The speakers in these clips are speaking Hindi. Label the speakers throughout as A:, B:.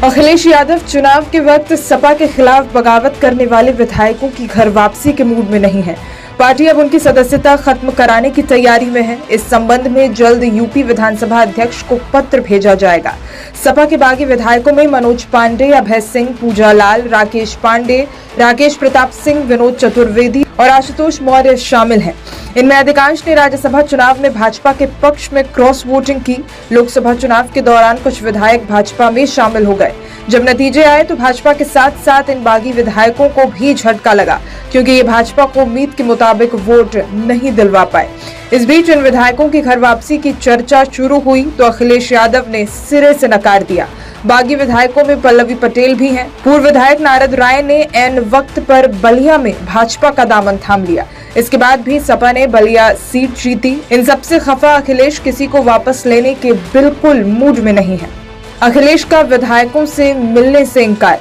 A: अखिलेश यादव चुनाव के वक्त सपा के खिलाफ बगावत करने वाले विधायकों की घर वापसी के मूड में नहीं है। पार्टी अब उनकी सदस्यता खत्म कराने की तैयारी में है। इस संबंध में जल्द यूपी विधानसभा अध्यक्ष को पत्र भेजा जाएगा। सपा के बागी विधायकों में मनोज पांडे, अभय सिंह, पूजा लाल, राकेश पांडे, राकेश प्रताप सिंह, विनोद चतुर्वेदी और आशुतोष मौर्य शामिल हैं। इनमें अधिकांश ने राज्यसभा चुनाव में भाजपा के पक्ष में क्रॉस वोटिंग की। लोकसभा चुनाव के दौरान कुछ विधायक भाजपा में शामिल हो गए। जब नतीजे आए तो भाजपा के साथ साथ इन बागी विधायकों को भी झटका लगा, क्योंकि ये भाजपा को उम्मीद के मुताबिक वोट नहीं दिलवा पाए। इस बीच इन विधायकों की घर वापसी की चर्चा शुरू हुई तो अखिलेश यादव ने सिरे से नकार दिया। बागी विधायकों में पल्लवी पटेल भी हैं। पूर्व विधायक नारद राय ने एन वक्त पर बलिया में भाजपा का दामन थाम लिया। इसके बाद भी सपा ने बलिया सीट जीती। इन सबसे खफा अखिलेश किसी को वापस लेने के बिल्कुल मूड में नहीं है। अखिलेश का विधायकों से मिलने से इंकार।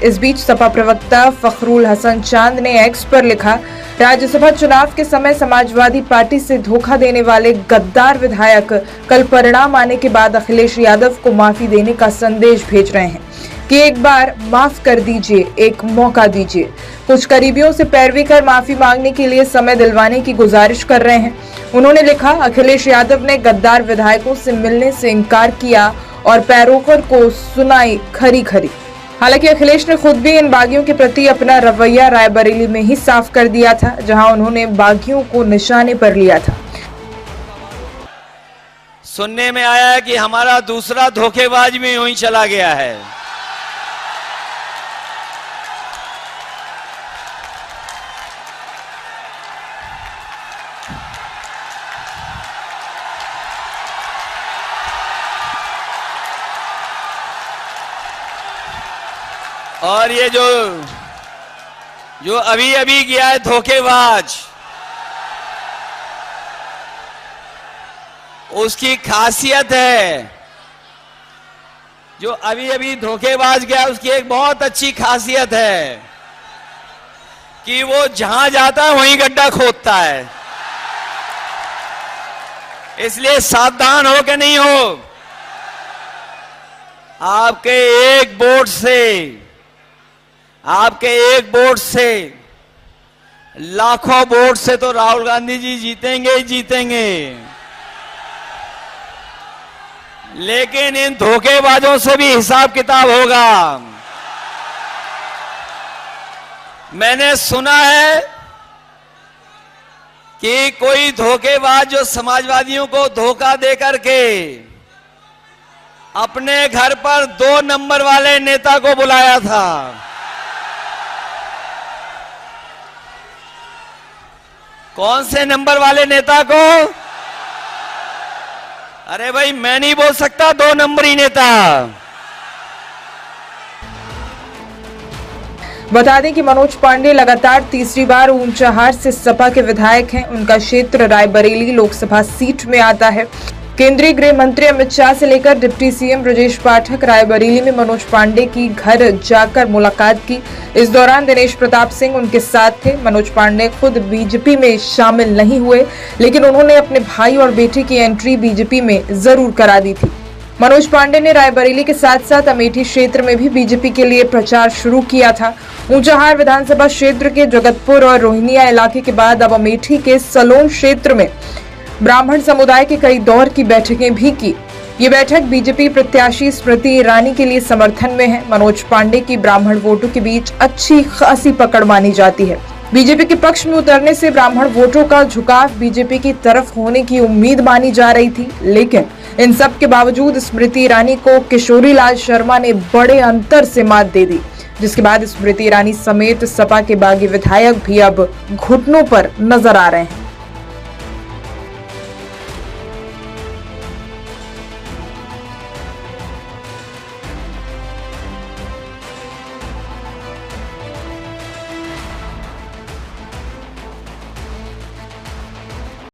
A: इस बीच सपा प्रवक्ता फखरुल हसन चांद ने एक्स पर लिखा, राज्यसभा चुनाव के समय समाजवादी पार्टी से धोखा देने वाले गद्दार विधायक कल परिणाम आने के बाद अखिलेश यादव को माफी देने का संदेश भेज रहे हैं कि एक बार माफ कर दीजिए, एक मौका दीजिए। कुछ करीबियों से पैरवी कर माफी मांगने के लिए समय दिलवाने की गुजारिश कर रहे हैं। उन्होंने लिखा, अखिलेश यादव ने गद्दार विधायकों से मिलने से इनकार किया और पैरोकर को सुनाई खरी खरी। हालांकि अखिलेश ने खुद भी इन बागियों के प्रति अपना रवैया रायबरेली में ही साफ कर दिया था, जहां उन्होंने बागियों को निशाने पर लिया था।
B: सुनने में आया है कि हमारा दूसरा धोखेबाज में यूं ही चला गया है। और ये जो अभी अभी गया है धोखेबाज, उसकी खासियत है, जो अभी अभी धोखेबाज गया उसकी एक बहुत अच्छी खासियत है कि वो जहां जाता है वहीं गड्ढा खोदता है। इसलिए सावधान हो के नहीं हो। आपके एक वोट से लाखों वोट से तो राहुल गांधी जी जीतेंगे ही जीतेंगे, लेकिन इन धोखेबाजों से भी हिसाब किताब होगा। मैंने सुना है कि कोई धोखेबाज जो समाजवादियों को धोखा दे करके अपने घर पर 2 नंबर वाले नेता को बुलाया था। कौन से नंबर वाले नेता को? अरे भाई, मैं नहीं बोल सकता, 2 नंबरी नेता।
A: बता दें कि मनोज पांडे लगातार तीसरी बार ऊंचाहार से सपा के विधायक हैं। उनका क्षेत्र रायबरेली लोकसभा सीट में आता है। केंद्रीय गृह मंत्री अमित शाह से लेकर डिप्टी सीएम ब्रजेश पाठक रायबरेली में मनोज पांडे की घर जाकर मुलाकात की। इस दौरान दिनेश प्रताप सिंह उनके साथ थे। मनोज पांडे खुद बीजेपी में शामिल नहीं हुए, लेकिन उन्होंने अपने भाई और बेटे की एंट्री बीजेपी में जरूर करा दी थी। मनोज पांडे ने रायबरेली के साथ साथ अमेठी क्षेत्र में भी बीजेपी के लिए प्रचार शुरू किया था। ऊंचाहार विधानसभा क्षेत्र के जगतपुर और रोहिनिया इलाके के बाद अब अमेठी के सलोन क्षेत्र में ब्राह्मण समुदाय के कई दौर की बैठकें भी की। ये बैठक बीजेपी प्रत्याशी स्मृति ईरानी के लिए समर्थन में है। मनोज पांडे की ब्राह्मण वोटों के बीच अच्छी खासी पकड़ मानी जाती है। बीजेपी के पक्ष में उतरने से ब्राह्मण वोटों का झुकाव बीजेपी की तरफ होने की उम्मीद मानी जा रही थी, लेकिन इन सब के बावजूद स्मृति ईरानी को किशोरी लाल शर्मा ने बड़े अंतर से मात दे दी, जिसके बाद स्मृति ईरानी समेत सपा के बागी विधायक भी अब घुटनों पर नजर आ रहे हैं।